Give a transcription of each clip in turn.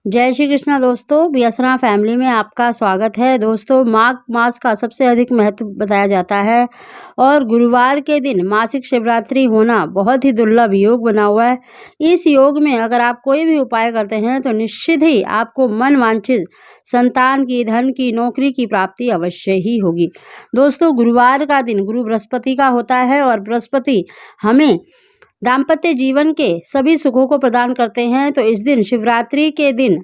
जय श्री कृष्णा दोस्तों, बियसरा फैमिली में आपका स्वागत है। दोस्तों, माघ मास का सबसे अधिक महत्व बताया जाता है और गुरुवार के दिन मासिक शिवरात्रि होना बहुत ही दुर्लभ योग बना हुआ है। इस योग में अगर आप कोई भी उपाय करते हैं तो निश्चित ही आपको मन वांछित संतान की, धन की, नौकरी की प्राप्ति अवश्य ही होगी। दोस्तों, गुरुवार का दिन गुरु बृहस्पति का होता है और बृहस्पति हमें दाम्पत्य जीवन के सभी सुखों को प्रदान करते हैं। तो इस दिन शिवरात्रि के दिन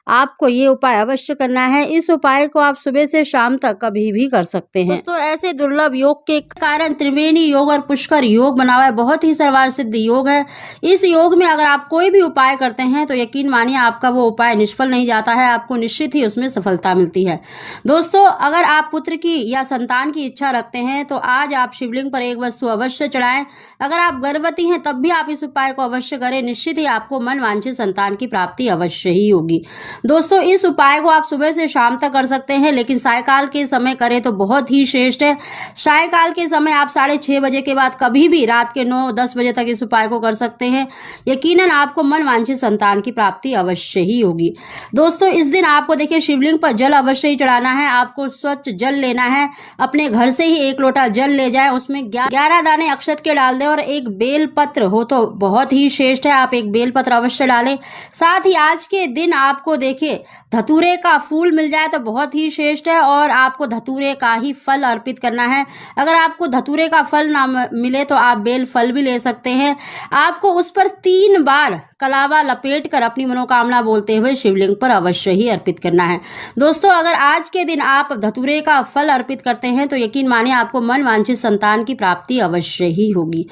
आपको ये उपाय अवश्य करना है। इस उपाय को आप सुबह से शाम तक कभी भी कर सकते हैं। दोस्तों, ऐसे दुर्लभ योग के कारण त्रिवेणी योग और पुष्कर योग बना हुआ है, बहुत ही सर्वार सिद्ध योग है। इस योग में अगर आप कोई भी उपाय करते हैं तो यकीन मानिए आपका वो उपाय निष्फल नहीं जाता है, आपको निश्चित ही उसमें सफलता मिलती है। दोस्तों, अगर आप पुत्र की या संतान की इच्छा रखते हैं तो आज आप शिवलिंग पर एक वस्तु अवश्य चढ़ाएं। अगर आप गर्भवती हैं तब भी आप इस उपाय को अवश्य करें, निश्चित ही आपको मन वांछित संतान की प्राप्ति अवश्य ही होगी। दोस्तों, इस उपाय को आप सुबह से शाम तक कर सकते हैं, लेकिन सायकाल के समय करें तो बहुत ही श्रेष्ठ है। सायकाल के समय आप 6:30 बजे के बाद कभी भी रात के 9-10 बजे तक इस उपाय को कर सकते हैं। यकीनन आपको मन वांछित संतान की प्राप्ति अवश्य ही होगी। दोस्तों, इस दिन आपको देखिए शिवलिंग पर जल अवश्य ही चढ़ाना है। आपको स्वच्छ जल लेना है, अपने घर से ही 1 लोटा जल ले जाएं, उसमें 11 दाने अक्षत के डाल दें और एक बेल पत्र हो तो बहुत ही श्रेष्ठ है, आप एक बेल पत्र अवश्य डालें। साथ ही आज के दिन आपको देखिए धतूरे का फूल मिल जाए तो बहुत ही श्रेष्ठ है और आपको धतूरे का ही फल अर्पित करना है। अगर आपको धतूरे का फल ना मिले तो आप बेल फल भी ले सकते हैं। आपको उस पर 3 बार कलावा लपेट कर अपनी मनोकामना बोलते हुए शिवलिंग पर अवश्य ही अर्पित करना है। दोस्तों, अगर आज के दिन आप धतूरे का फल अर्पित करते हैं तो यकीन मानिए आपको मन वांछित संतान की प्राप्ति अवश्य ही होगी।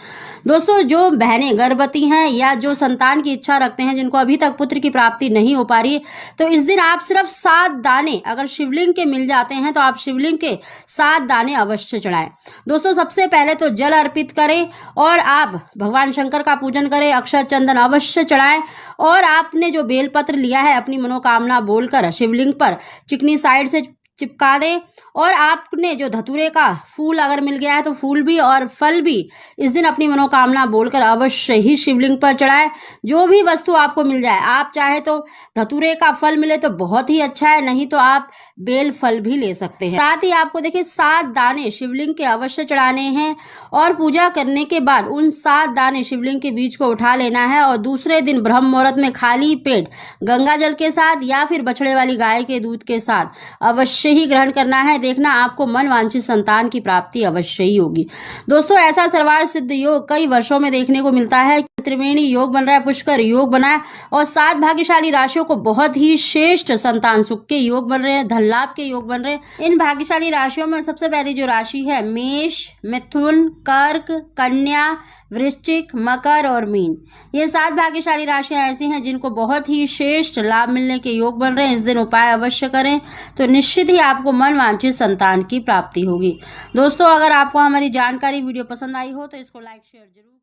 दोस्तों, जो बहनें गर्भवती हैं या जो संतान की इच्छा रखते हैं, जिनको अभी तक पुत्र की प्राप्ति नहीं हो पा रही, तो इस दिन आप सिर्फ 7 दाने अगर शिवलिंग के मिल जाते हैं तो आप शिवलिंग के 7 दाने अवश्य चढ़ाएं। दोस्तों, सबसे पहले तो जल अर्पित करें और आप भगवान शंकर का पूजन करें, अक्षत चंदन अवश्य चढ़ाएं और आपने जो बेलपत्र लिया है अपनी मनोकामना बोलकर शिवलिंग पर चिकनी साइड से चिपका दें और आपने जो धतूरे का फूल अगर मिल गया है तो फूल भी और फल भी इस दिन अपनी मनोकामना बोलकर अवश्य ही शिवलिंग पर चढ़ाएं। जो भी वस्तु आपको मिल जाए, आप चाहे तो धतूरे का फल मिले तो बहुत ही अच्छा है, नहीं तो आप बेल फल भी ले सकते हैं। साथ ही आपको देखिए 7 दाने शिवलिंग के अवश्य चढ़ाने हैं और पूजा करने के बाद उन 7 दाने शिवलिंग के बीच को उठा लेना है और दूसरे दिन ब्रह्म मुहूर्त में खाली पेट गंगा जल के साथ या फिर बछड़े वाली गाय के दूध के साथ अवश्य ही ग्रहण करना है। देखना आपको मन वांछित संतान की प्राप्ति अवश्य ही होगी। दोस्तों, ऐसा सर्वार सिद्ध योग कई वर्षों में देखने को मिलता है। त्रिवेणी योग बन रहा है, पुष्कर योग बना है और 7 भाग्यशाली राशियों को बहुत ही श्रेष्ठ संतान सुख के योग बन रहे हैं, धन लाभ के योग बन रहे हैं। इन भाग्यशाली राशियों में सबसे पहली जो राशि है मेष, मिथुन, कर्क, कन्या, वृश्चिक, मकर और मीन, ये 7 भाग्यशाली राशियां ऐसी हैं जिनको बहुत ही श्रेष्ठ लाभ मिलने के योग बन रहे हैं। इस दिन उपाय अवश्य करें तो निश्चित ही आपको मन वांछित संतान की प्राप्ति होगी। दोस्तों, अगर आपको हमारी जानकारी वीडियो पसंद आई हो तो इसको लाइक शेयर जरूर